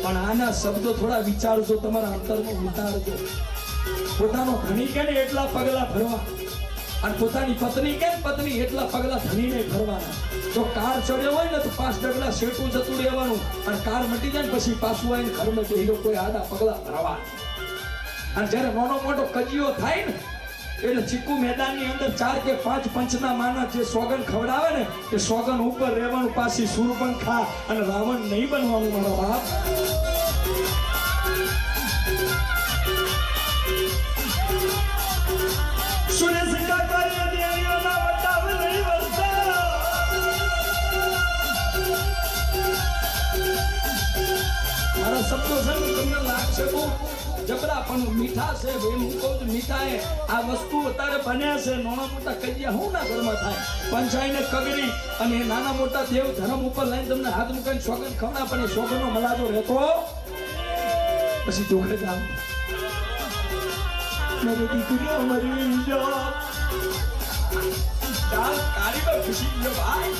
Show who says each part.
Speaker 1: પણ આના શબ્દો થોડા વિચારજો, તમારા અંતરમાં ઉતારજો. પોતાનો ધણી કે ને એટલા પગલા ભરવા, અને પોતાની પત્ની કે પત્ની એટલા પગલા ધણીને ભરવાના. જો કાર ચડ્યો હોય ને તો 5 ડગલા શેઠું જતું રહેવાનું, અને કાર મટી જાય ને પછી પાછું આવીને ઘરમાં બેહી કોઈ આડા પગલા ભરવા. અને જ્યારે નાનો મોટો કજિયો થાય ને એટલે ચીકુ મેદાનની અંદર 4 કે 5 પંચના માના જે સોગન ખવડાવે ને એ સોગન ઉપર રહેવાનું, પાછી સૂરપંખા અને રાવણ નહીં બનવાનું મારો બાપ. મારા શબ્દો છે ને તમને લાગશે બહુ જબરા, પણ મીઠા છે ભાઈ. હું કહું છું મીઠા એ આ વસ્તુ અત્યારે બન્યા છે. નાના મોટા કજિયા હું ના ઘરમાં થાય, પંચાઈને કગરી અને નાના મોટા દેવ ધર્મ ઉપર લઈને તમને હાથ મૂકીને સોગન ખવડા, પણ એ સોગનનો મલાજો રહેતો પછી જોડે જાવ મારી દીકરીઓ મરી જાઓ. ચાલ કારીગર ખુશી ગયો ભાઈ.